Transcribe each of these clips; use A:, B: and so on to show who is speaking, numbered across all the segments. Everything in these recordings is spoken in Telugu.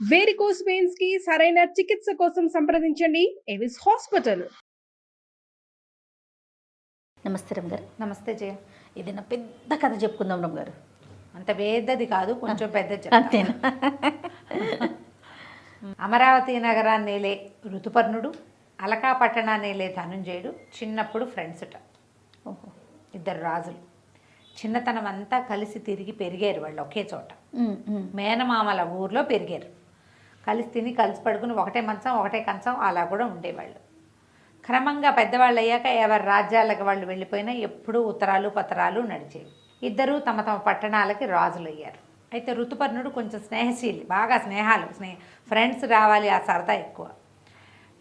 A: వేరికోస్ వెయిన్స్ కి సరైన చికిత్స కోసం సంప్రదించండి ఎవిస్ హాస్పిటల్.
B: నమస్తే రమ్ గారు.
C: నమస్తే జయ.
B: ఏదైనా పెద్ద కథ చెప్పుకుందాం రమ్ గారు.
C: అంత పెద్దది కాదు, కొంచెం పెద్ద.
B: అంతేనా?
C: అమరావతి నగరాన్ని నేలే ఋతుపర్ణుడు, అలకా పట్టణాన్ని నేలే ధనుంజయుడు చిన్నప్పుడు ఫ్రెండ్స్ట.
B: ఓహో.
C: ఇద్దరు రాజులు. చిన్నతనం అంతా కలిసి తిరిగి పెరిగారు వాళ్ళు ఒకే చోట. మేనమామల ఊర్లో పెరిగారు. కలిసి తిని కలిసి పడుకుని ఒకటే మంచం ఒకటే కంచం అలా కూడా ఉండేవాళ్ళు. క్రమంగా పెద్దవాళ్ళు అయ్యాక ఎవరి రాజ్యాలకు వాళ్ళు వెళ్ళిపోయినా ఎప్పుడూ ఉత్తరాలు పత్రాలు నడిచేవి. ఇద్దరూ తమ తమ పట్టణాలకి రాజులు అయ్యారు. అయితే ఋతుపర్ణుడు కొంచెం స్నేహశీలి, బాగా ఫ్రెండ్స్ రావాలి, ఆ సరదా ఎక్కువ.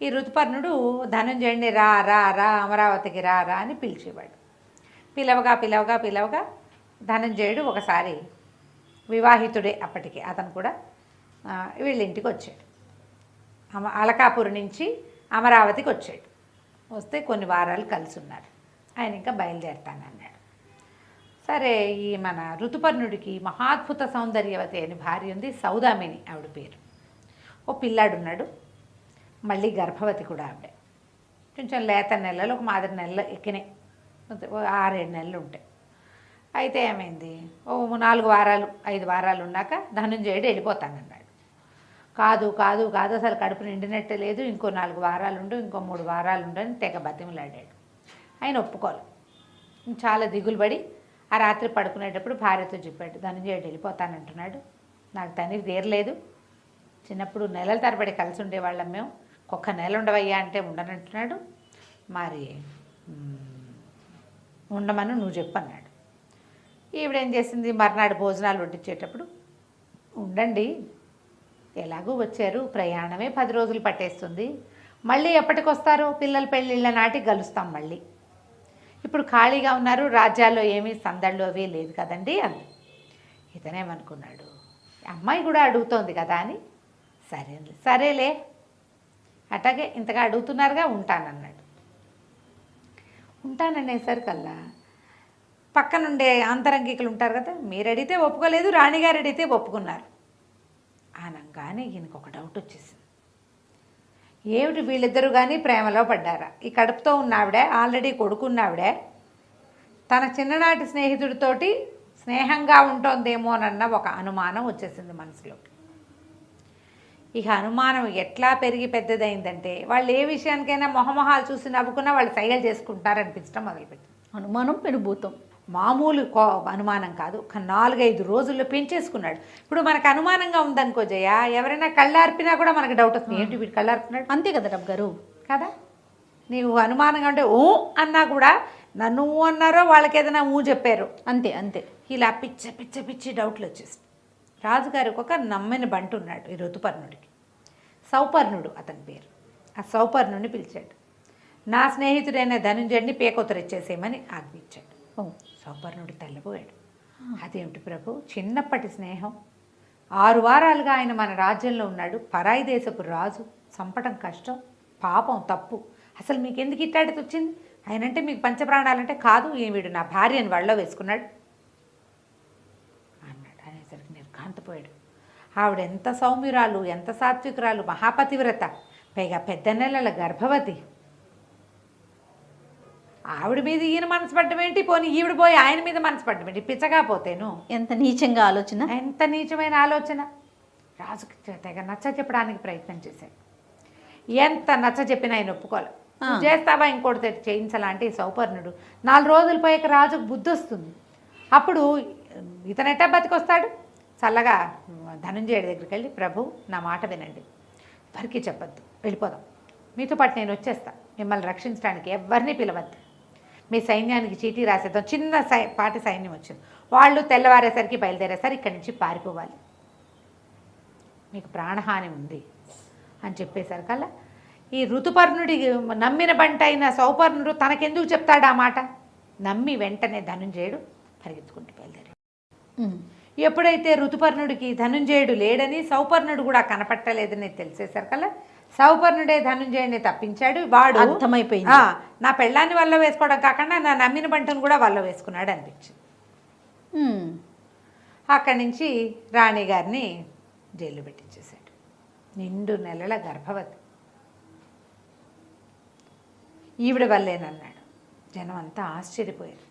C: ఈ ఋతుపర్ణుడు ధనుంజయుడిని రా రా రా అమరావతికి రా రా అని పిలిచేవాడు. పిలవగా ధనుంజయుడు ఒకసారి వివాహితుడే అప్పటికి, అతను కూడా వీళ్ళ ఇంటికి వచ్చాడు. అలకాపురి నుంచి అమరావతికి వచ్చాడు. వస్తే కొన్ని వారాలు కలిసి ఉన్నారు. ఆయన ఇంకా బయలుదేరుతానన్నాడు. సరే, ఈ మన ఋతుపర్ణుడికి మహాద్భుత సౌందర్యవతి అని భార్య ఉంది, సౌదామిని ఆవిడ పేరు. ఓ పిల్లాడున్నాడు, మళ్ళీ గర్భవతి కూడా ఆవిడ. కొంచెం లేత నెలలు, ఒక మాదిరి నెలలు ఎక్కినాయి, 6-7 నెలలు ఉంటాయి. అయితే ఏమైంది, ఓ 4 వారాలు 5 వారాలు ఉన్నాక ధనుంజయుడు వెళ్ళిపోతానన్నాడు. కాదు అసలు కడుపు నిండినట్టే లేదు, ఇంకో 4 వారాలు ఉండు, ఇంకో 3 వారాలు ఉండని తెగ బతిమలాడాడు. ఆయన ఒప్పుకోవాలి. చాలా దిగులు పడి ఆ రాత్రి పడుకునేటప్పుడు భార్యతో చెప్పాడు, ధనుంజయుడు వెళ్ళిపోతానంటున్నాడు, నాకు తండ్రి తీరలేదు, చిన్నప్పుడు నెలల తరబడి కలిసి ఉండేవాళ్ళం మేము, ఒక్క నెల ఉండవయ్యా అంటే ఉండనంటున్నాడు, మరి ఉండమని నువ్వు చెప్పన్నాడు. ఈవిడేం చేసింది, మర్నాడు భోజనాలు వడ్డించేటప్పుడు, ఉండండి ఎలాగూ వచ్చారు, ప్రయాణమే 10 రోజులు పట్టేస్తుంది, మళ్ళీ ఎప్పటికొస్తారో పిల్లల పెళ్ళిళ్ళ నాటి కలుస్తాం మళ్ళీ, ఇప్పుడు ఖాళీగా ఉన్నారు, రాజ్యాల్లో ఏమీ సందళ్ళు అవి లేదు కదండి అంది. ఇతనేమనుకున్నాడు, అమ్మాయి కూడా అడుగుతోంది కదా అని, సరేలే అట్లాగే ఇంతగా అడుగుతున్నారుగా ఉంటానన్నాడు. ఉంటాననేసరికల్లా పక్కనుండే అంతరంగికులు ఉంటారు కదా, మీరు అడిగితే ఒప్పుకోలేదు, రాణిగారు అడిగితే ఒప్పుకున్నారు అనగానే ఈయనకు ఒక డౌట్ వచ్చేసింది. ఏమిటి వీళ్ళిద్దరూ కానీ ప్రేమలో పడ్డారా? ఈ కడుపుతో ఉన్నావిడే, ఆల్రెడీ కొడుకున్నావిడే తన చిన్ననాటి స్నేహితుడితోటి స్నేహంగా ఉంటోందేమోనన్న ఒక అనుమానం వచ్చేసింది మనసులోకి. ఇక అనుమానం ఎట్లా పెరిగి పెద్దదైందంటే, వాళ్ళు ఏ విషయానికైనా మొహమొహాలు చూసి నవ్వుకున్నా వాళ్ళు సైగలు చేసుకుంటారనిపించడం మొదలుపెట్టింది.
B: అనుమానం పెనుభూతం,
C: మామూలు అనుమానం కాదు, ఒక 4-5 రోజుల్లో పెంచేసుకున్నాడు. ఇప్పుడు మనకు అనుమానంగా ఉందనుకో జయ, ఎవరైనా కళ్ళార్పినా కూడా మనకు డౌట్ వస్తుంది, ఏంటి వీడు కళ్ళార్పినాడు,
B: అంతే కదా రమ్ గారు
C: కదా. నీవు అనుమానంగా ఉంటే ఊ అన్నా కూడా నన్ను ఊ అన్నారో వాళ్ళకి ఏదైనా ఊ చెప్పారు,
B: అంతే
C: ఇలా పిచ్చి డౌట్లు వచ్చేసి రాజుగారికి ఒక నమ్మిన బంటు ఉన్నాడు ఈ ఋతుపర్ణుడికి, సౌపర్ణుడు అతని పేరు. ఆ సౌపర్ణుడిని పిలిచాడు. నా స్నేహితుడైన ధనుంజయుడిని పేకొత్తరిచ్చేసేయమని ఆజ్ఞించాడు. సౌపర్ణుడు తెల్లబోయాడు. అదేమిటి ప్రభు, చిన్నప్పటి స్నేహం, 6 వారాలుగా ఆయన మన రాజ్యంలో ఉన్నాడు, పరాయి దేశపు రాజు, చంపటం కష్టం, పాపం, తప్పు, అసలు మీకు ఎందుకు ఇట్టాడికి వచ్చింది, ఆయనంటే మీకు పంచప్రాణాలంటే కాదు, వీడు నా భార్యను వాళ్ళలో వేసుకున్నాడు అన్నాడు. అనేసరికి నిర్ఘాంతపోయాడు. ఆవిడ ఎంత సౌమ్యురాలు, ఎంత సాత్వికురాలు, మహాపతివ్రత, పైగా పెద్ద నెలల గర్భవతి, ఆవిడ మీద ఈయన మనసు పడ్డం ఏంటి, పోనీ ఈవిడ పోయి ఆయన మీద మనసు పడ్డం ఏంటి, పిచ్చగా పోతేను.
B: ఎంత నీచంగా ఆలోచన,
C: ఎంత నీచమైన ఆలోచన. రాజుకి తెగ నచ్చ చెప్పడానికి ప్రయత్నం చేశాడు. ఎంత నచ్చ చెప్పినా ఆయన ఒప్పుకోవాలి. చేస్తావా ఇంకోటి చేయించాలంటే సౌపర్ణుడు 4 రోజులు పోయాక రాజుకు బుద్ధి వస్తుంది. అప్పుడు ఇతనెట్టా బతికొస్తాడు. చల్లగా ధనుంజయుడి దగ్గరికి వెళ్ళి, ప్రభు నా మాట వినండి, ఎవరికి చెప్పద్దు, వెళ్ళిపోదాం, మీతో పాటు నేను వచ్చేస్తా, మిమ్మల్ని రక్షించడానికి ఎవరిని పిలవద్దు, మీ సైన్యానికి చీటీ రాసేద్దాం. చిన్న పాటి సైన్యం వచ్చింది, వాళ్ళు తెల్లవారేసరికి బయలుదేరేసరికి ఇక్కడి నుంచి పారిపోవాలి, మీకు ప్రాణహాని ఉంది అని చెప్పేసరికల్లా ఈ ఋతుపర్ణుడి నమ్మిన బంట అయిన సౌపర్ణుడు తనకెందుకు చెప్తాడు ఆ మాట, నమ్మి వెంటనే ధనుంజయుడు పరిగెత్తుకుంటూ బయలుదేరాడు. ఎప్పుడైతే ఋతుపర్ణుడికి ధనుంజయుడు లేడని, సౌపర్ణుడు కూడా కనపట్టలేదని తెలిసేసరికల్లా సౌపర్ణుడే ధనుంజయుడిని తప్పించాడు. వాడు
B: అర్థమైపోయింది,
C: నా పెళ్ళాన్ని వల్ల వేసుకోవడం కాకుండా నా నమ్మిన బంటను కూడా వల్ల వేసుకున్నాడు అనిపించింది. అక్కడి నుంచి రాణిగారిని జైలు పెట్టించేశాడు. నిండు నెలల గర్భవతి. ఈవిడ వల్లేనన్నాడు. జనం అంతా ఆశ్చర్యపోయారు.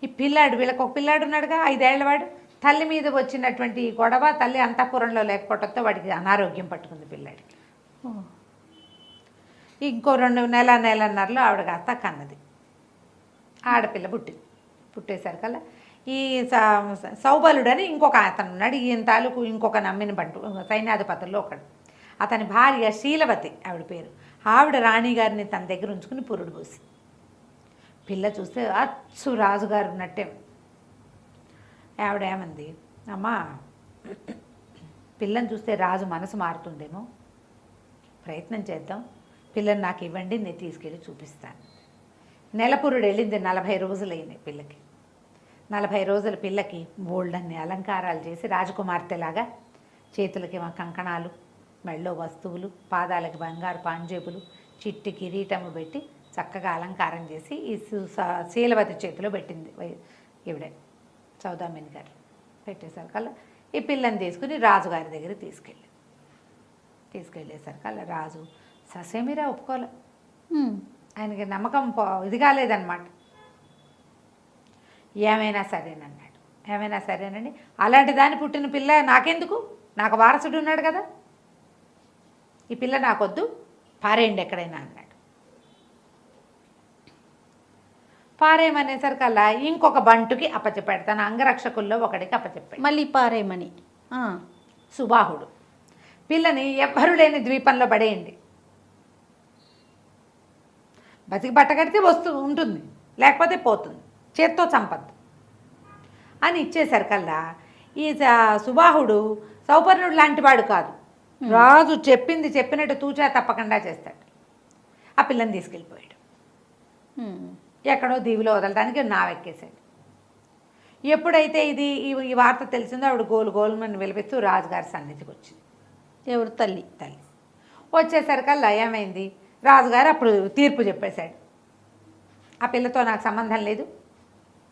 C: ఈ పిల్లాడు, వీళ్ళకి ఒక పిల్లాడు ఉన్నాడుగా 5 ఏళ్లవాడు, తల్లి మీద వచ్చినటువంటి ఈ గొడవ, తల్లి అంతఃపురంలో లేకపోవడంతో వాడికి అనారోగ్యం పట్టుకుంది పిల్లాడికి. ఇంకో 2 నెలన్నరలో ఆవిడ కాస్త కన్నది. ఆడపిల్ల పుట్టేసరికల్లా ఈ సౌబలుడని ఇంకొక అతను ఉన్నాడు. ఈయన తాలూకు ఇంకొక నమ్మిన బంటు సైన్యాధిపతుల్లో ఒకడు. అతని భార్య శీలవతి ఆవిడ పేరు. ఆవిడ రాణిగారిని తన దగ్గర ఉంచుకుని పురుడు పోసి. పిల్ల చూస్తే అచ్చు రాజుగారు ఉన్నట్టే. ఆవిడ ఏమంది, అమ్మా పిల్లని చూస్తే రాజు మనసు మారుతుందేమో, ప్రయత్నం చేద్దాం, పిల్లని నాకు ఇవ్వండి, నేను తీసుకెళ్ళి చూపిస్తాను. నెలపురుడు వెళ్ళింది. 40 రోజులు అయినాయి పిల్లకి. 40 రోజుల పిల్లకి బోల్డన్ని అలంకారాలు చేసి రాజకుమార్తెలాగా చేతులకి కంకణాలు, మెళ్ళో వస్తువులు, పాదాలకి బంగారు పాంజేబులు, చిట్టి కిరీటము పెట్టి చక్కగా అలంకారం చేసి ఈ శీలవతి చేతిలో పెట్టింది ఈవిడే సౌదామిని గారు. పెట్టేసరికల్లా ఈ పిల్లని తీసుకుని రాజుగారి దగ్గర తీసుకెళ్ళేసరికల్లా రాజు ససేమిరా ఒప్పుకోలే. ఆయనకి నమ్మకం ఇది కాలేదన్నమాట. ఏమైనా సరేనన్నాడు. ఏమైనా సరేనండి, అలాంటి దాన్ని పుట్టిన పిల్ల నాకెందుకు, నాకు వారసుడు ఉన్నాడు కదా, ఈ పిల్ల నాకొద్దు, పారేయండి ఎక్కడైనా అన్నాడు. పారేయమనేసరికల్లా ఇంకొక బంటుకి అప్పచెప్పాడు. తన అంగరక్షకుల్లో ఒకడికి అప్పచెప్పాడు.
B: మళ్ళీ పారేయమని.
C: సుబాహుడు, పిల్లని ఎవ్వరు లేని ద్వీపంలో పడేయండి, బతికి బట్టగడితే ఉంటుంది, లేకపోతే పోతుంది, చేత్తో చంపద్దు అని ఇచ్చేసరికల్లా ఈ సుబాహుడు సౌపర్ణుడు లాంటి వాడు కాదు. రాజు చెప్పింది చెప్పినట్టు తూచా తప్పకుండా చేస్తాడు. ఆ పిల్లని తీసుకెళ్ళిపోయాడు. ఎక్కడో దీవిలో వదలడానికి నావెక్కేశాడు. ఎప్పుడైతే ఈ వార్త తెలిసిందో ఆవిడ గోలుమని విలిపిస్తూ రాజుగారి సన్నిధికి వచ్చింది.
B: ఎవరు? తల్లి.
C: వచ్చేసరికల్లా ఏమైంది, రాజుగారు అప్పుడు తీర్పు చెప్పేశాడు. ఆ పిల్లతో నాకు సంబంధం లేదు,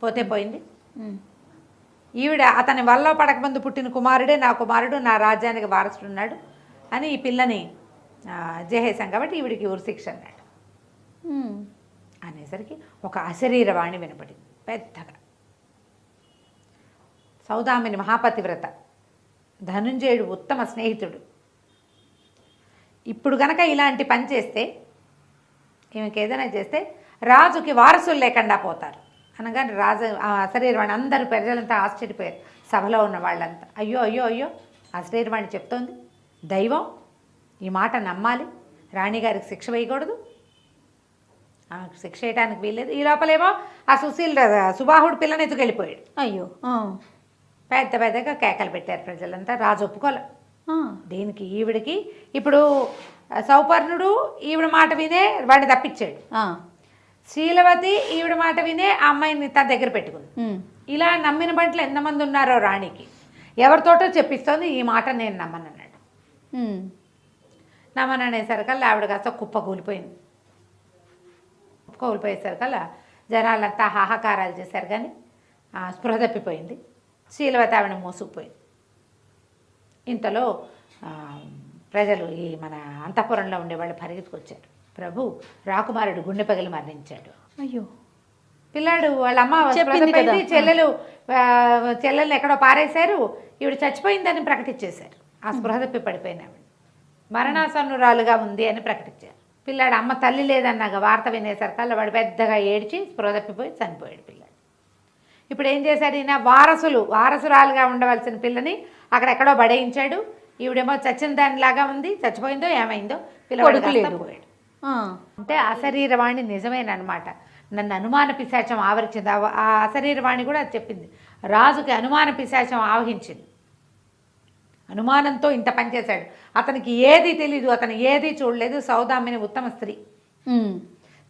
C: పోతే పోయింది. ఈవిడ అతని వల్ల పడకముందు పుట్టిన కుమారుడే నా కుమారుడు, నా రాజ్యానికి వారసుడున్నాడు అని ఈ పిల్లని చేసేసాం కాబట్టి ఈవిడికి ఉరిశిక్ష అన్నాడు. అనేసరికి ఒక అశరీరవాణి వినపడింది పెద్దగా. సౌదామిని మహాపతివ్రత, ధనుంజయుడు ఉత్తమ స్నేహితుడు. ఇప్పుడు గనక ఇలాంటి పని చేస్తే, ఈమెకి ఏదైనా చేస్తే రాజుకి వారసులు లేకుండా పోతారు అనగానే రాజు అశరీరవాణి, అందరూ ప్రజలంతా ఆశ్చర్యపోయారు. సభలో ఉన్న వాళ్ళంతా అయ్యో అయ్యో అయ్యో అశరీరవాణి చెప్తోంది, దైవం, ఈ మాట నమ్మాలి, రాణిగారికి శిక్ష వేయకూడదు, ఆమెకు శిక్ష వేయడానికి వీల్లేదు. ఈ లోపలేమో ఆ సుబాహుడు పిల్లని ఎత్తుకెళ్ళిపోయాడు.
B: అయ్యో.
C: పెద్దగా కేకలు పెట్టారు ప్రజలంతా. రాజు ఒప్పుకోలే. దీనికి ఈవిడికి ఇప్పుడు సౌపర్ణుడు ఈవిడ మాట వినే వాడిని తప్పించాడు. శీలవతి ఈవిడ మాట వినే ఆ అమ్మాయిని తన దగ్గర పెట్టుకుంది. ఇలా నమ్మిన బంట్లు ఎంతమంది ఉన్నారో రాణికి, ఎవరితోటో చెప్పిస్తోంది, ఈ మాట నేను నమ్మనన్నాడు. నమ్మననేసరికల్లా ఆవిడ కాస్త కుప్ప కూలిపోయింది. కోల్పోయేసరికల్లా జనాలంతా హాహాకారాలు చేశారు, కానీ స్పృహ తప్పిపోయింది. శీలవతి ఆవిడ మోసుకుపోయింది. ఇంతలో ప్రజలు ఈ మన అంతఃపురంలో ఉండేవాళ్ళు పరిగెత్తుకొచ్చారు. ప్రభు, రాకుమారుడు గుండె పగిలి మరణించాడు.
B: అయ్యో.
C: పిల్లాడు వాళ్ళ అమ్మ చెప్పింది, చెల్లెల్ని ఎక్కడో పారేశారు, ఈవిడ చచ్చిపోయిందని ప్రకటించేశారు. ఆ స్పృహ తప్పి పడిపోయిన ఆవిడ మరణాసన్నురాలుగా ఉంది అని ప్రకటించారు. పిల్లాడు అమ్మ తల్లి లేదన్నాక వార్త వినేసరికల్లా వాడు పెద్దగా ఏడ్చి స్పృహ తప్పిపోయి చనిపోయాడు పిల్లాడు. ఇప్పుడు ఏం చేశాడు ఈయన, వారసురాలుగా ఉండవలసిన పిల్లని అక్కడెక్కడో బడేయించాడు. ఈవిడేమో చచ్చిన దానిలాగా ఉంది, చచ్చిపోయిందో ఏమైందో, పిల్లవాడు పోయాడు. అంటే అశరీరవాణి నిజమేనమాట. నన్ను అనుమాన పిశాచం ఆవరించింది. ఆ అశరీరవాణి కూడా చెప్పింది, రాజుకి అనుమాన పిశాచం ఆవహించింది, అనుమానంతో ఇంత పనిచేశాడు. అతనికి ఏది తెలీదు, అతను ఏది చూడలేదు. సౌదామిని ఉత్తమ స్త్రీ,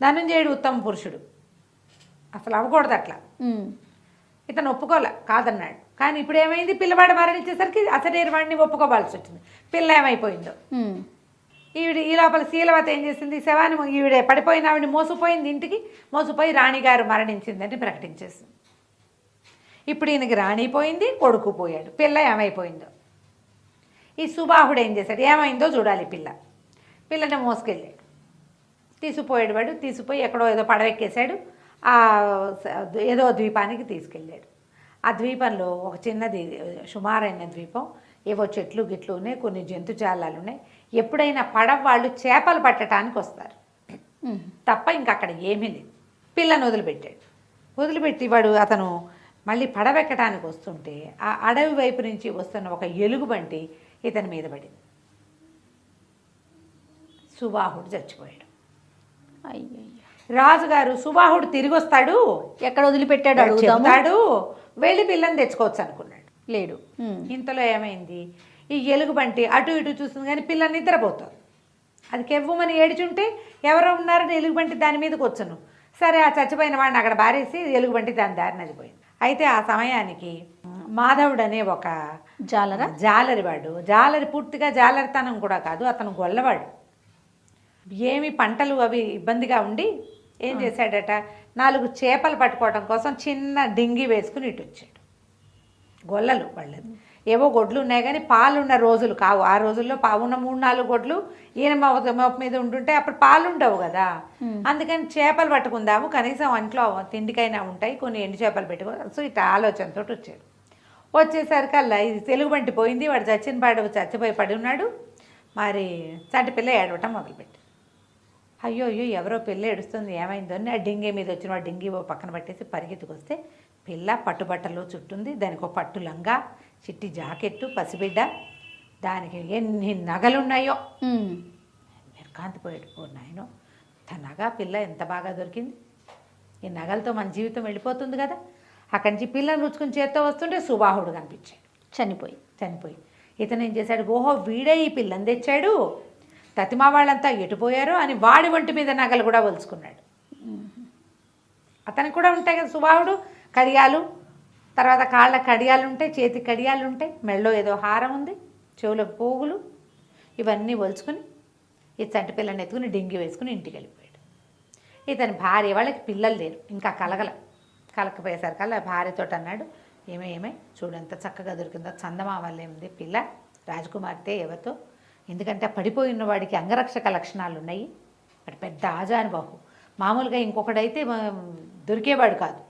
C: ధనుంజయుడు ఉత్తమ పురుషుడు, అసలు అవ్వకూడదు అట్లా. ఇతను ఒప్పుకోలే, కాదన్నాడు. కానీ ఇప్పుడు ఏమైంది, పిల్లవాడు మరణించేసరికి అశరీరవాణిని ఒప్పుకోవాల్సి వచ్చింది. పిల్ల ఏమైపోయిందో. ఈ లోపల శీలవతి ఏం చేసింది, శవాన్ని ఈవిడే పడిపోయిన ఆవిడని మోసుపోయింది, ఇంటికి మోసుపోయి రాణిగారు మరణించిందని ప్రకటించేసింది. ఇప్పుడు ఈయనకి రాణి పోయింది, కొడుకు పోయాడు, పిల్ల ఏమైపోయిందో. ఈ సుబాహుడు ఏం చేశాడు, ఏమైందో చూడాలి పిల్లని మోసుకెళ్ళాడు. తీసుకుపోయాడు వాడు, తీసుకుపోయి ఎక్కడో ఏదో పడవెక్కేశాడు. ఏదో ద్వీపానికి తీసుకెళ్ళాడు. ఆ ద్వీపంలో ఒక చిన్నది సుమారైన ద్వీపం, ఏవో చెట్లు గిట్లు ఉన్నాయి, కొన్ని జంతుజాలాలు ఉన్నాయి. ఎప్పుడైనా పడవ వాళ్ళు చేపలు పట్టడానికి వస్తారు తప్ప ఇంకా అక్కడ ఏమీ లేదు. పిల్లని వదిలిపెట్టి అతను మళ్ళీ పడవెక్కడానికి వస్తుంటే ఆ అడవి వైపు నుంచి వస్తున్న ఒక ఎలుగుబంటి ఇతని మీద పడింది. సుబాహుడు చచ్చిపోయాడు.
B: అయ్యయ్యో.
C: రాజుగారు సుబాహుడు తిరిగి వస్తాడు,
B: ఎక్కడ వదిలిపెట్టాడు అడుగుతాము.
C: చెప్తాడు, వెళ్ళి పిల్లని తెచ్చుకోవచ్చు అనుకున్నాడు.
B: లేడు.
C: ఇంతలో ఏమైంది, ఈ ఎలుగుబంటి అటు ఇటు చూస్తుంది కానీ పిల్ల నిద్రపోతుంది. అది కెవ్వమని ఏడిచుంటే ఎవరో ఉన్నారని ఎలుగుబంటి దాని మీదకి వచ్చును. సరే, ఆ చచ్చిపోయిన వాడిని అక్కడ బారేసి ఎలుగుబంటి దాని దారిని వెళ్ళిపోయింది. అయితే ఆ సమయానికి మాధవుడు అనే ఒక జాలరి పూర్తిగా జాలరితనం కూడా కాదు, అతను గొల్లవాడు. ఏమి పంటలు అవి ఇబ్బందిగా ఉండి ఏం చేశాడట, 4 చేపలు పట్టుకోవడం కోసం చిన్న డింగి వేసుకుని ఇటు వచ్చాడు. గొల్లలు వాళ్ళది ఏవో గొడ్లు ఉన్నాయి కానీ పాలున్న రోజులు కావు. ఆ రోజుల్లో ఉన్న 3-4 గొడ్లు ఈయన మోపు మీద ఉంటుంటే అప్పుడు పాలు ఉండవు కదా. అందుకని చేపలు పట్టుకుందాము, కనీసం ఇంట్లో తిండికైనా ఉంటాయి, కొన్ని ఎండు చేపలు పెట్టుకో. సో ఇట్లా ఆలోచనతో వచ్చాడు. వచ్చేసరికల్లా ఇది తెలుగుబంటి పోయింది, వాడు చచ్చిపోయి పడి ఉన్నాడు. మరి చంటి పిల్ల ఏడవటం మొదలుపెట్టి, అయ్యో ఎవరో పిల్ల ఏడుస్తుంది, ఏమైందో అని ఆ డింగి మీద వచ్చిన వాడు డింగి పక్కన పట్టేసి పరిగెత్తుకొస్తే పిల్ల పట్టుబట్టలో చుట్టుంది. దానికి ఒక పట్టు లంగా, చిట్టి జాకెట్టు, పసిబిడ్డ, దానికి ఎన్ని నగలున్నాయో. నిర్కాంతిపోయాడు. ఓ నాయనో, నగ పిల్ల ఎంత బాగా దొరికింది, ఈ నగలతో మన జీవితం వెళ్ళిపోతుంది కదా. అక్కడి నుంచి పిల్లని రుచుకుని చేత్తో వస్తుంటే సుబాహుడు కనిపించాడు చనిపోయి. ఇతను ఏం చేశాడు, ఓహో వీడే ఈ పిల్లని తెచ్చాడు, తతిమా వాళ్ళంతా ఎటుపోయారో అని వాడి ఒంటి మీద నగలు కూడా ఒలుచుకున్నాడు. అతనికి కూడా ఉంటాయి కదా సుబాహుడు, కడియాలు, తర్వాత కాళ్ళ కడియాలు ఉంటాయి, చేతి కడియాలు ఉంటాయి, మెళ్ళో ఏదో హారం ఉంది, చెవులకు పోగులు, ఇవన్నీ ఒలుచుకుని ఈ చంటి పిల్లని ఎత్తుకుని డింగి వేసుకుని ఇంటికి వెళ్ళిపోయాడు. ఇతని భార్య, వాళ్ళకి పిల్లలు లేరు, ఇంకా కలకపోయేసరికల్లా భార్యతో అన్నాడు, ఏమే చూడంత చక్కగా దొరికిందో, చందమామల్లే ఉంది పిల్ల, రాజకుమార్తె ఎవరితో, ఎందుకంటే పడిపోయిన వాడికి అంగరక్షక లక్షణాలు ఉన్నాయి, వాడు పెద్ద ఆజానుబాహు, మామూలుగా ఇంకొకడైతే దొరికేవాడు కాదు,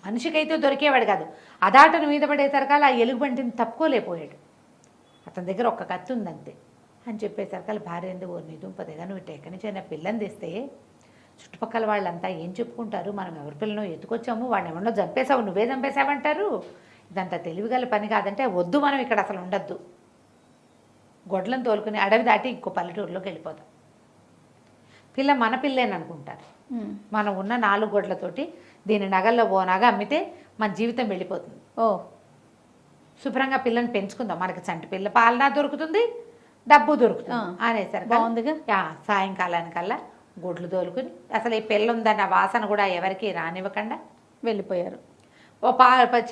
C: మనిషికైతే దొరికేవాడు కాదు. అదాటను మీద పడేసరికల్లా ఆ ఎలుగుబంటిని తప్పుకోలేకపోయాడు. అతని దగ్గర ఒక్క కత్తి ఉందంతే అని చెప్పేసరికల్లా భార్య ఎందుకు, ఓ నిదుంపదేగా నువ్వు ఇటు ఎక్కడి నుంచి అయినా పిల్లని తెస్తే చుట్టుపక్కల వాళ్ళంతా ఏం చెప్పుకుంటారు, మనం ఎవరి పిల్లను ఎత్తుకొచ్చాము, వాడిని ఎవరినో చంపేశావు, నువ్వే చంపేశావంటారు, ఇదంతా తెలివిగల పని కాదంటే వద్దు, మనం ఇక్కడ అసలు ఉండద్దు, గొడ్లను తోలుకుని అడవి దాటి ఇంకో పల్లెటూరులోకి వెళ్ళిపోతాం, పిల్ల మన పిల్లేననుకుంటారు. మనం ఉన్న 4 గొడ్లతోటి దీని నగల్లో ఓ నగ అమ్మితే మన జీవితం వెళ్ళిపోతుంది. శుభ్రంగా పిల్లని పెంచుకుందాం, మనకి చంటి పిల్ల పాలనా దొరుకుతుంది, డబ్బు దొరుకుతుంది అనేసరికి బాగుందిగా. సాయంకాలానికల్లా గొడ్లు తోలుకుని అసలు ఈ పిల్ల ఉందన్న వాసన కూడా ఎవరికి రానివ్వకుండా వెళ్ళిపోయారు. ఓ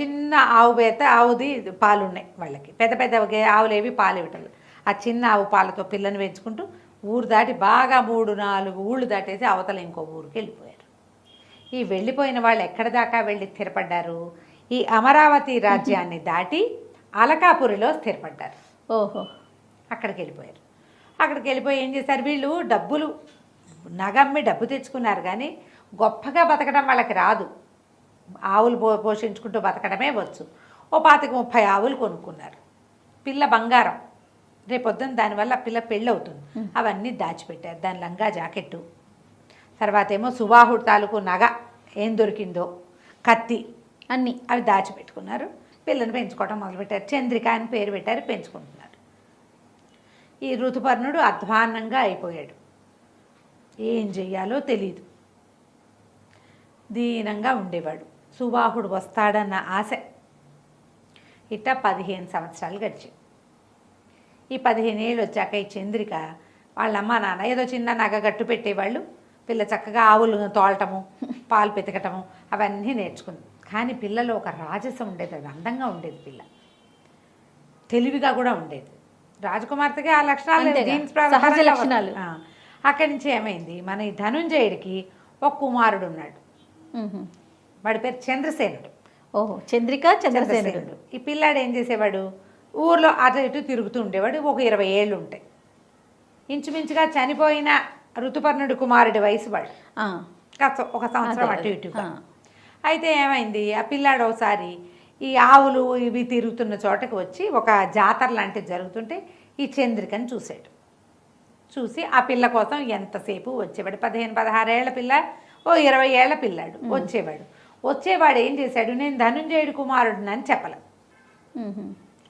C: చిన్న ఆవుది పాలు ఉన్నాయి వాళ్ళకి, పెద్ద ఆవులేవి పాలు ఇవ్వటం, ఆ చిన్న ఆవు పాలతో పిల్లని పెంచుకుంటూ ఊరు దాటి బాగా 3-4 ఊళ్ళు దాటేసి అవతల ఇంకో ఊరికి వెళ్ళిపోయారు. ఈ వెళ్ళిపోయిన వాళ్ళు ఎక్కడి దాకా వెళ్ళి స్థిరపడ్డారు, ఈ అమరావతి రాజ్యాన్ని దాటి అలకాపురిలో స్థిరపడ్డారు. అక్కడికి వెళ్ళిపోయి ఏం చేశారు, వీళ్ళు డబ్బులు నగమ్మి డబ్బు తెచ్చుకున్నారు కానీ గొప్పగా బతకడం వాళ్ళకి రాదు, ఆవులు పోషించుకుంటూ బతకడమే వచ్చు. ఓ 25-30 ఆవులు కొనుక్కున్నారు. పిల్ల బంగారం, రేపొద్దున దానివల్ల పిల్ల పెళ్ళి అవుతుంది, అవన్నీ దాచిపెట్టారు. దాని లంగా జాకెట్టు, తర్వాత ఏమో సుబాహుడు తాలూకు నగ ఏం దొరికిందో, కత్తి, అన్నీ అవి దాచిపెట్టుకున్నారు. పిల్లని పెంచుకోవడం మొదలుపెట్టారు. చంద్రిక అని పేరు పెట్టారు, పెంచుకుంటున్నారు. ఈ ఋతుపర్ణుడు అధ్వాన్నంగా అయిపోయాడు, ఏం చెయ్యాలో తెలీదు, దీనంగా ఉండేవాడు. సుబాహుడు వస్తాడన్న ఆశ. ఇట్లా 15 సంవత్సరాలు గడిచాయి. ఈ 15 ఏళ్ళు వచ్చాక ఈ చంద్రిక వాళ్ళ అమ్మ నాన్న ఏదో చిన్న నగ గట్టు పెట్టేవాళ్ళు, పిల్ల చక్కగా ఆవులు తోలటము, పాలు పెతకటము అవన్నీ నేర్చుకుంది. కానీ పిల్లలో ఒక రాజసం ఉండేది, అది అందంగా ఉండేది, పిల్ల తెలివిగా కూడా ఉండేది. రాజకుమార్తెకి ఆ లక్షణాలు, సహజ లక్షణాలు. అక్కడి నుంచి ఏమైంది, మన ఈ ధనుంజయుడికి ఒక కుమారుడు ఉన్నాడు, వాడి పేరు చంద్రసేనుడు.
B: చంద్రిక చంద్రసేనుడు.
C: ఈ పిల్లాడు ఏం చేసేవాడు, ఊర్లో అటు ఇటు తిరుగుతూ ఉండేవాడు. ఒక 20 ఏళ్ళు ఉంటాయి. ఇంచుమించుగా చనిపోయిన ఋతుపర్ణుడి కుమారుడి వయసు వాడు. కాస్త ఒక సంవత్సరం అటు ఇటుగా. అయితే ఏమైంది, ఆ పిల్లాడు ఒకసారి ఈ ఆవులు ఇవి తిరుగుతున్న చోటకి వచ్చి ఒక జాతర లాంటిది జరుగుతుంటే ఈ చంద్రికని చూశాడు. చూసి ఆ పిల్ల కోసం ఎంతసేపు వచ్చేవాడు. 15-16 ఏళ్ల పిల్ల, ఓ 20 ఏళ్ల పిల్లాడు వచ్చేవాడు ఏం చేశాడు, నేను ధనుంజయుడి కుమారుడిని అని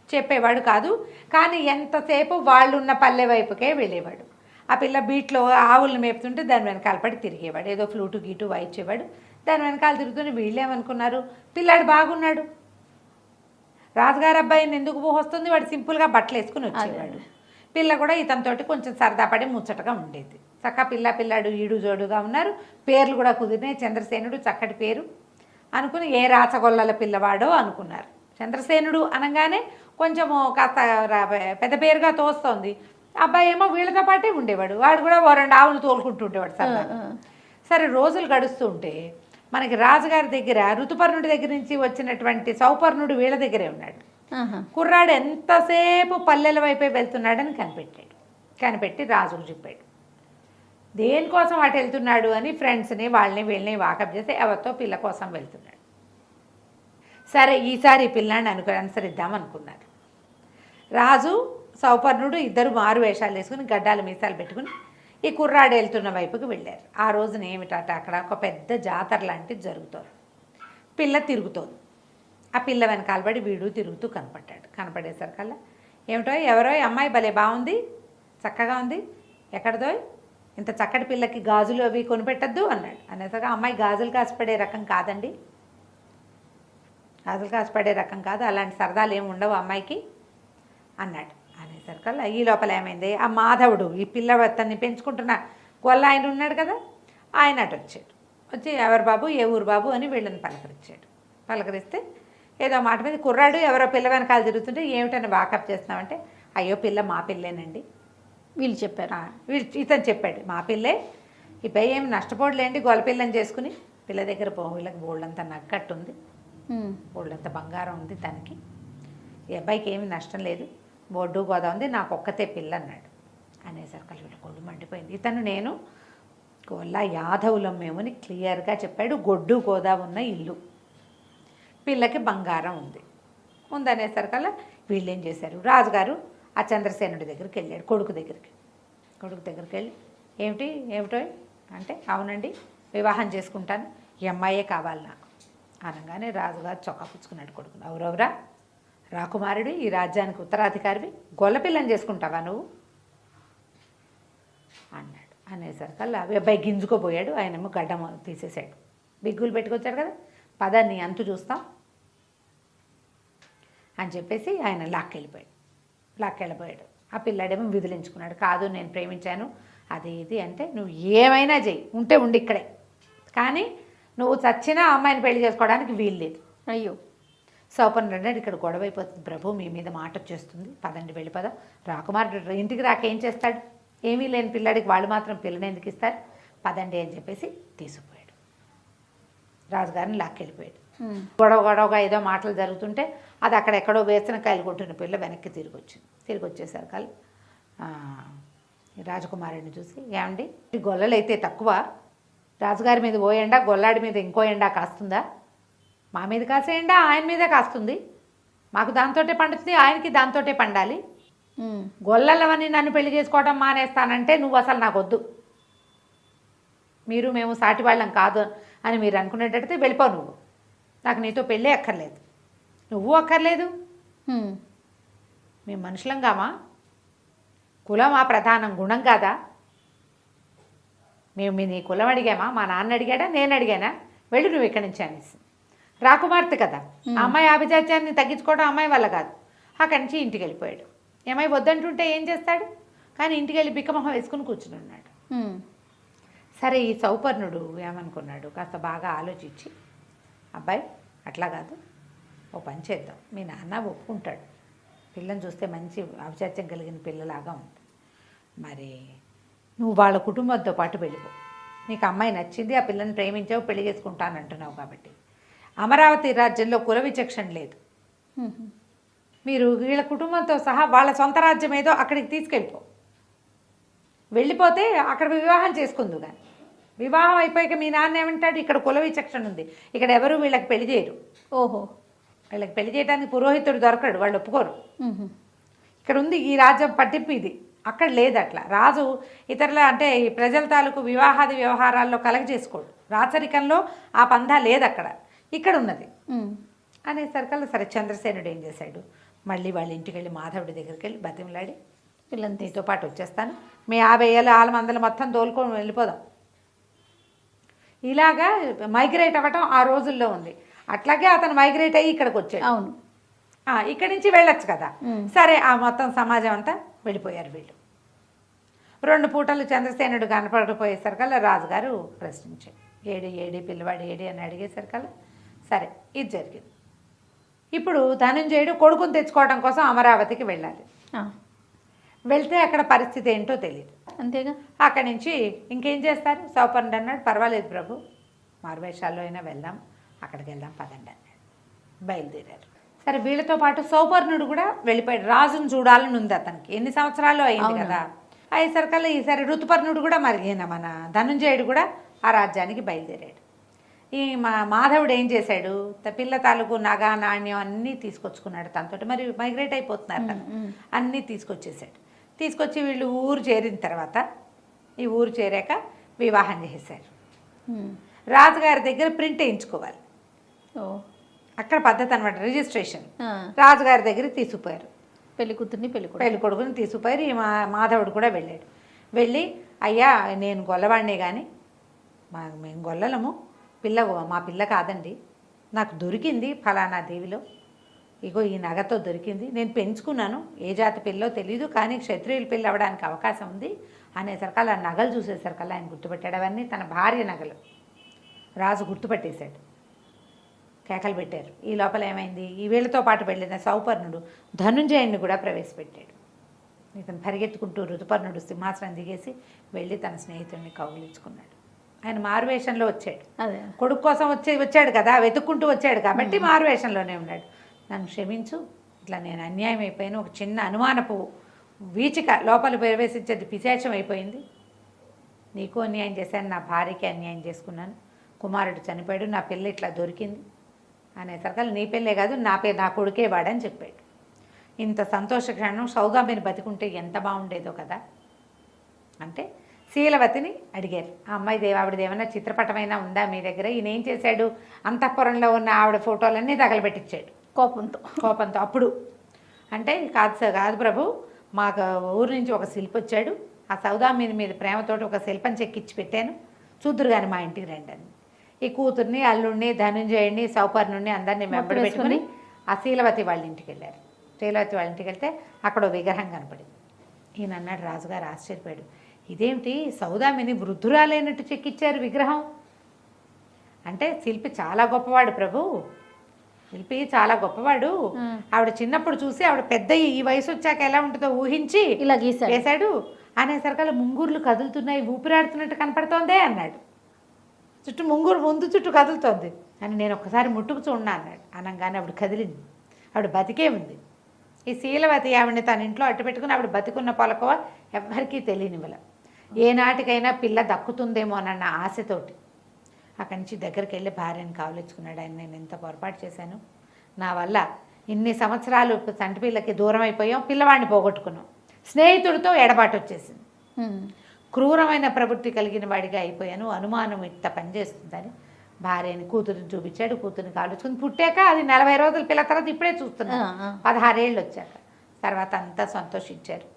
C: చెప్పేవాడు కాదు. కానీ ఎంతసేపు వాళ్ళు ఉన్న పల్లె వైపుకే వెళ్ళేవాడు. ఆ పిల్ల బీట్లో ఆవులను మేపుతుంటే దాని వెనకాల పడి తిరిగేవాడు. ఏదో ఫ్లూటు గీటు వాయించేవాడు. దాని వెనకాల తిరుగుతుంటే వీళ్ళేమనుకున్నారు, పిల్లాడు బాగున్నాడు, రాజుగారు అబ్బాయిని ఎందుకు వస్తుంది, వాడు సింపుల్గా బట్టలు వేసుకుని వచ్చేవాడు. పిల్ల కూడా ఇతనితోటి కొంచెం సరదా పడి ముచ్చటగా ఉండేది. పిల్లాడు ఈడు జోడుగా ఉన్నారు. పేర్లు కూడా కుదిరినాయి. చంద్రసేనుడు చక్కటి పేరు అనుకుని ఏ రాచగొల్లల పిల్లవాడో అనుకున్నారు. చంద్రసేనుడు అనగానే కొంచెము కాస్త పెద్ద పేరుగా తోస్తోంది. అబ్బాయి ఏమో వీళ్ళతో పాటే ఉండేవాడు. వాడు కూడా ఓ 2 ఆవులు తోలుకుంటూ ఉండేవాడు సరదాగా. సరే రోజులు గడుస్తూ ఉంటే మనకి రాజుగారి దగ్గర ఋతుపర్ణుడి దగ్గర నుంచి వచ్చినటువంటి సౌపర్ణుడు వీళ్ళ దగ్గరే ఉన్నాడు. కుర్రాడు ఎంతసేపు పల్లెల వైపే వెళ్తున్నాడని కనిపెట్టి రాజుకు చెప్పాడు. దేనికోసం అటు వెళ్తున్నాడు అని ఫ్రెండ్స్ని వీళ్ళని వాకప్ చేస్తే ఎవరితో పిల్ల కోసం వెళ్తున్నాడు. సరే ఈసారి ఈ పిల్లాన్ని అనుసరిద్దాం అనుకున్నారు. రాజు సౌపర్ణుడు ఇద్దరు మారు వేషాలు వేసుకుని గడ్డాలు మీసాలు పెట్టుకుని ఈ కుర్రాడు వెళ్తున్న వైపుకి వెళ్ళారు. ఆ రోజున ఏమిటట, అక్కడ ఒక పెద్ద జాతర లాంటిది జరుగుతుంది. పిల్ల తిరుగుతోంది. ఆ పిల్ల వెనకాల పడి వీడు తిరుగుతూ కనపడేసరికల్లా ఏమిటో ఎవరో అమ్మాయి భలే బాగుంది, చక్కగా ఉంది, ఎక్కడదో ఇంత చక్కటి పిల్లకి గాజులు అవి కొనిపెట్టద్దు అన్నాడు. అనేసరికి అమ్మాయి గాజులు కాసిపడే రకం కాదండి, గాజులు కాసిపడే రకం కాదు, అలాంటి సరదాలు ఏమి ఉండవు అమ్మాయికి అన్నాడు. అనేసరికల్లా ఈ లోపల ఏమైంది, ఆ మాధవుడు ఈ పిల్లతన్ని పెంచుకుంటున్న గొల్ల ఆయన ఉన్నాడు కదా, ఆయన అటు వచ్చి ఎవరు బాబు, ఏ ఊరు బాబు అని వీళ్ళని పలకరిస్తే ఏదో మాట మీద కుర్రాడు ఎవరో పిల్ల వెనకాల తిరుగుతుంటే ఏమిటని వాకప్ చేస్తున్నామంటే, అయ్యో పిల్ల మా పిల్లేనండి
B: వీళ్ళు చెప్పారు.
C: ఇతను చెప్పాడు, మా పిల్లే, ఈ పై ఏమి నష్టపోడలేండి, గొల్ల పిల్లని చేసుకుని పిల్ల దగ్గర వీళ్ళకి బోళ్ళంతా నగ్గట్టుంది, బోళ్ళంతా బంగారం ఉంది దానికి, ఈ అబ్బాయికి ఏమి నష్టం లేదు, బొడ్డు గోదా ఉంది, నాకు ఒక్కతే పిల్ల అన్నాడు. అనేసరికి వీళ్ళు గొడ్డు మండిపోయింది. ఇతను నేను గొల్ల యాదవులం మేమని క్లియర్గా చెప్పాడు. గొడ్డు గోదా ఉన్న ఇల్లు, పిల్లకి బంగారం ఉందనేసరికల్లా వీళ్ళు ఏం చేశారు, రాజుగారు ఆ చంద్రసేనుడి దగ్గరికి వెళ్ళాడు. కొడుకు దగ్గరికి వెళ్ళి ఏమిటో అంటే, అవునండి వివాహం చేసుకుంటాను, ఈ అమ్మాయే కావాలి నాకు అనగానే రాజుగారు చొక్కా పుచ్చుకున్నాడు కొడుకుని. అవురవరా రాకుమారుడు, ఈ రాజ్యానికి ఉత్తరాధికారివి, గొల్లపిల్లని చేసుకుంటావా నువ్వు అన్నాడు. అనేసరికల్లా అబ్బాయి గింజుకోపోయాడు. ఆయనేమో గడ్డం తీసేశాడు, బిగ్గులు పెట్టుకొచ్చాడు కదా, పదాన్ని అంతు చూస్తాం అని చెప్పేసి ఆయన లాక్కెళ్ళిపోయాడు. ఆ పిల్లాడేమో విదిలించుకున్నాడు. కాదు నేను ప్రేమించాను అది ఇది అంటే, నువ్వు ఏమైనా చెయ్యి, ఉండి ఇక్కడే, కానీ నువ్వు చచ్చినా అమ్మాయిని పెళ్లి చేసుకోవడానికి వీలు లేదు.
B: అయ్యో
C: సౌపర్ణుడు అన్నాడు, ఇక్కడ గొడవ అయిపోతుంది ప్రభు, మీ మీద మాట వచ్చేస్తుంది, పదండి వెళ్ళిపోదాం. రాకుమారుడు ఇంటికి రాకేం చేస్తాడు, ఏమీ లేని పిల్లాడికి వాళ్ళు మాత్రం పిల్లని ఎందుకు ఇస్తారు, పదండి అని చెప్పేసి తీసుకుపోయాడు. రాజుగారిని లాక్కెళ్ళిపోయాడు. గొడవగా ఏదో మాటలు జరుగుతుంటే అది అక్కడెక్కడో వేసిన కాయలు కొట్టిన పిల్ల వెనక్కి తిరిగి వచ్చేసరికి రాజకుమారుడిని చూసి, ఏమండి ఈ గొల్లలు అయితే తక్కువ, రాజుగారి మీద ఓ ఎండా, గొల్లాడి మీద ఇంకో ఎండా కాస్తుందా, మా మీద కాసే ఎండా ఆయన మీదే కాస్తుంది, మాకు దాంతోటే పండుతుంది, ఆయనకి దాంతోటే పండాలి, గొల్లలవని నన్ను పెళ్లి చేసుకోవడం మానేస్తానంటే నువ్వు అసలు నాకు వద్దు, మేము సాటి వాళ్ళం కాదు అని మీరు అనుకునేటట్టయితే వెళ్ళిపో, నువ్వు నాకు నీతో పెళ్ళే అక్కర్లేదు, నువ్వు అక్కర్లేదు, మేము మనుషులం కామా, కులం ఆ ప్రధానం గుణం కాదా, మేము నీ కులం అడిగామా, మా నాన్న అడిగాడా, నేను అడిగానా, వెళ్ళు నువ్వు ఇక్కడి నుంచి అనేసి. రాకుమార్తె కదా, అమ్మాయి ఆభిజాత్యాన్ని తగ్గించుకోవడం అమ్మాయి వల్ల కాదు. అక్కడి నుంచి ఇంటికి వెళ్ళిపోయాడు. ఏమై వద్దంటుంటే ఏం చేస్తాడు, కానీ ఇంటికి వెళ్ళి బిక్కమొహం వేసుకుని కూర్చుని ఉన్నాడు. సరే ఈ సౌపర్ణుడు ఏమనుకున్నాడు, కాస్త బాగా ఆలోచించి, అబ్బాయి అట్లా కాదు, ఓ పని చేద్దాం, మీ నాన్న ఒప్పుకుంటాడు, పిల్లని చూస్తే మంచి ఆభిజాత్యం కలిగిన పిల్లలాగా ఉంది, మరి నువ్వు వాళ్ళ కుటుంబంతో పాటు వెళ్ళిపో, నీకు అమ్మాయి నచ్చింది, ఆ పిల్లని ప్రేమించావు, పెళ్లి చేసుకుంటానంటున్నావు కాబట్టి, అమరావతి రాజ్యంలో కుల విచక్షణ లేదు, మీరు వీళ్ళ కుటుంబంతో సహా వాళ్ళ సొంత రాజ్యం ఏదో అక్కడికి తీసుకెళ్ళిపో, వెళ్ళిపోతే అక్కడ వివాహం చేసుకుందు. కానీ వివాహం అయిపోయాక మీ నాన్న ఏమంటాడు, ఇక్కడ కుల విచక్షణ ఉంది, ఇక్కడ ఎవరు వీళ్ళకి పెళ్లి చేయరు.
B: ఓహో.
C: వీళ్ళకి పెళ్లి చేయడానికి పురోహితుడు దొరకడు, వాళ్ళు ఒప్పుకోరు.
B: మ్మ్.
C: ఇక్కడ ఉంది ఈ రాజ్యం పట్టింపు ఇది, అక్కడ లేదు అట్లా. రాజు ఇతరుల అంటే ఈ ప్రజల తాలూకు వివాహాది వ్యవహారాల్లో కలగజేసుకోడు, రాచరికంలో ఆ పందా లేదు అక్కడ, ఇక్కడ ఉన్నది
B: మ్మ్.
C: అనేసరికల్లా సరే చంద్రసేనుడు ఏం చేశాడు, మళ్ళీ వాళ్ళ ఇంటికి వెళ్ళి మాధవుడి దగ్గరికి వెళ్ళి బతిమలాడి,
B: పిల్లని
C: నీతో పాటు వచ్చేస్తాను, మీ 50 ఏళ్ళ ఆలమందలు మొత్తం తోలుకొని వెళ్ళిపోదాం. ఇలాగా మైగ్రేట్ అవ్వటం ఆ రోజుల్లో ఉంది. అట్లాగే అతను మైగ్రేట్ అయ్యి ఇక్కడికి వచ్చాడు.
B: అవును.
C: ఇక్కడి నుంచి వెళ్ళొచ్చు కదా. సరే ఆ మొత్తం సమాజం అంతా వెళ్ళిపోయారు వీళ్ళు. 2 పూటలు చంద్రసేనుడు కనపడకపోయేసరికల్లా రాజుగారు ప్రశ్నించాడు, ఏడి పిల్లవాడు ఏడి అని అడిగేసరికల్లా సరే ఇది జరిగింది. ఇప్పుడు ధనంజయుడు కొడుకుని తెచ్చుకోవడం కోసం అమరావతికి వెళ్ళాలి.
B: ఆ,
C: వెళ్తే అక్కడ పరిస్థితి ఏంటో తెలియదు.
B: అంతేగా.
C: అక్కడి నుంచి ఇంకేం చేస్తారు, సౌపర్ణుడు అన్నాడు పర్వాలేదు ప్రభు, మారువేషాల్లో అయినా వెళ్దాం, అక్కడికి వెళ్దాం పదండి అన్నాడు. బయలుదేరారు. సరే వీళ్ళతో పాటు సౌపర్ణుడు కూడా వెళ్ళిపోయాడు, రాజును చూడాలని ఉంది అతనికి, ఎన్ని సంవత్సరాలు అయింది కదా. అయ్యేసరికల్లా ఈసారి ఋతుపర్ణుడు కూడా మరి మన ధనుంజయుడు కూడా ఆ రాజ్యానికి బయలుదేరాడు. ఈ మాధవుడు ఏం చేశాడు, పిల్ల తాలూకు నగ నాణ్యం అన్నీ తీసుకొచ్చుకున్నాడు తనతోటి. మరి మైగ్రేట్ అయిపోతున్నారు తను, అన్నీ తీసుకొచ్చేసాడు. తీసుకొచ్చి వీళ్ళు ఊరు చేరిన తర్వాత ఈ ఊరు చేరాక వివాహం చేసేసారు. రాజుగారి దగ్గర ప్రింట్ వేయించుకోవాలి,
B: ఓ
C: అక్కడ పద్ధతి అనమాట, రిజిస్ట్రేషన్.
B: ఆ,
C: రాజుగారి దగ్గర తీసుకుపోయారు,
B: పెళ్లి కూతుర్ని పెళ్లి
C: పెళ్లి కొడుకుని తీసుకుపోయారు. ఈ మాధవుడు కూడా వెళ్ళాడు. వెళ్ళి అయ్యా నేను గొల్లవాడినే కానీ మేము గొల్లలము, మా పిల్ల కాదండి, నాకు దొరికింది ఫలానా దేవిలో, ఇగో ఈ నగతో దొరికింది, నేను పెంచుకున్నాను, ఏ జాతి పిల్లో తెలీదు, కానీ క్షత్రియుల పిల్ల అవ్వడానికి అవకాశం ఉంది అనేసరికల్లా ఆ నగలు చూసేసరికల్లా ఆయన గుర్తుపెట్టాడు. అవన్నీ తన భార్య నగలు. రాజు గుర్తుపట్టేశాడు, కేకలు పెట్టారు. ఈ లోపల ఏమైంది, ఈ వీళ్ళతో పాటు వెళ్ళిన సౌపర్ణుడు ధనుంజయుడిని కూడా ప్రవేశపెట్టాడు. ఇతను పరిగెత్తుకుంటూ ఋతుపర్ణుడు సింహాసనం దిగేసి వెళ్ళి తన స్నేహితుడిని కౌగిలించుకున్నాడు. ఆయన మారువేషంలో వచ్చాడు,
B: అదే
C: కొడుకు కోసం వచ్చాడు కదా, వెతుక్కుంటూ వచ్చాడు కాబట్టి మారువేషంలోనే ఉన్నాడు. నన్ను క్షమించు, ఇట్లా నేను అన్యాయం అయిపోయాను, ఒక చిన్న అనుమానపు వీచిక లోపల ప్రవేశించేది పిశాచం అయిపోయింది, నీకు అన్యాయం చేశాను, నా భార్యకి అన్యాయం చేసుకున్నాను, కుమారుడు చనిపోయాడు, నా పిల్ల ఇట్లా దొరికింది అనేసరికల్లా నీ పిల్లే కాదు నా కొడుకే వాడని చెప్పాడు. ఇంత సంతోష క్షణం సౌదామిని బతికుంటే ఎంత బాగుండేదో కదా. అంటే శీలవతిని అడిగారు, ఆ అమ్మాయి ఆవిడది ఏమైనా చిత్రపటమైనా ఉందా మీ దగ్గర, ఈయన ఏం చేశాడు, అంతఃపురంలో ఉన్న ఆవిడ ఫోటోలన్నీ తగలబెట్టించాడు కోపంతో. అప్పుడు అంటే కాదు ప్రభు, మాకు ఊరు నుంచి ఒక శిల్పి వచ్చాడు, ఆ సౌదామిని మీద ప్రేమతోటి ఒక శిల్పం చెక్కిచ్చి పెట్టాను, చూద్దురు కానీ మా ఇంటికి రండి అని. ఈ కూతుర్ని అల్లుడిని ధనుంజయుడిని సౌపర్ణుడిని అందరినీ వెంబడి పెట్టుకుని ఆ శీలవతి వాళ్ళ ఇంటికి వెళ్ళారు. శీలవతి వాళ్ళ ఇంటికి వెళ్తే అక్కడ విగ్రహం కనపడింది. ఈయన అన్నాడు, రాజుగారు ఆశ్చర్యపోయాడు, ఇదేమిటి సౌదామిని వృద్ధురాలైనట్టు చెక్కిచ్చారు విగ్రహం అంటే. శిల్పి చాలా గొప్పవాడు ప్రభు, శిల్పి చాలా గొప్పవాడు, ఆవిడ చిన్నప్పుడు చూసి ఆవిడ పెద్ద ఈ వయసు వచ్చాక ఎలా ఉంటుందో ఊహించి
B: ఇలా గీసాడు
C: అనేసరికల్లా ముంగూర్లు కదులుతున్నాయి, ఊపిరాడుతున్నట్టు కనపడుతోందే అన్నాడు. చుట్టూ ముందు చుట్టూ కదులుతోంది అని నేను ఒక్కసారి ముట్టుకు చూడన్నా అన్నాడు. అనగానే ఆవిడ కదిలింది, ఆవిడ బతికే ఉంది. ఈ శీలవతి ఆవిడని తన ఇంట్లో అట్టు పెట్టుకుని ఆవిడ బతికున్న పొలకవ ఎవ్వరికీ తెలియనివ్వల. ఏనాటికైనా పిల్ల దక్కుతుందేమో అన్న ఆశతోటి అక్కడి నుంచి దగ్గరికి వెళ్ళి భార్యను కావలించుకున్నాడు. ఆయన నేను ఎంత పొరపాటు చేశాను, నా వల్ల ఇన్ని సంవత్సరాలు చంటి పిల్లకి దూరం అయిపోయాం, పిల్లవాడిని పోగొట్టుకున్నాం, స్నేహితుడితో ఎడబాటు వచ్చేసింది, క్రూరమైన ప్రవృత్తి కలిగిన వాడిగా అయిపోయాను, అనుమానం ఇంత పనిచేస్తుందని భార్యని కూతురిని చూపించాడు. కూతురిని కాలుచుకుని పుట్టాక అది 40 రోజుల పిల్ల, తర్వాత ఇప్పుడే చూస్తున్నాను 16 ఏళ్ళు వచ్చాక. తర్వాత అంతా సంతోషించారు.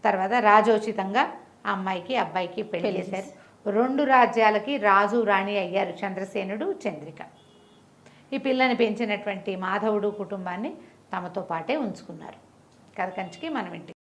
C: తర్వాత రాజోచితంగా ఆ అమ్మాయికి అబ్బాయికి పెళ్లి చేశారు. 2 రాజ్యాలకి రాజు రాణి అయ్యారు చంద్రసేనుడు చంద్రిక. ఈ పిల్లని పెంచినటువంటి మాధవుడు కుటుంబాన్ని తమతో పాటే ఉంచుకున్నారు. కథ కంచికి మనం ఇంటికి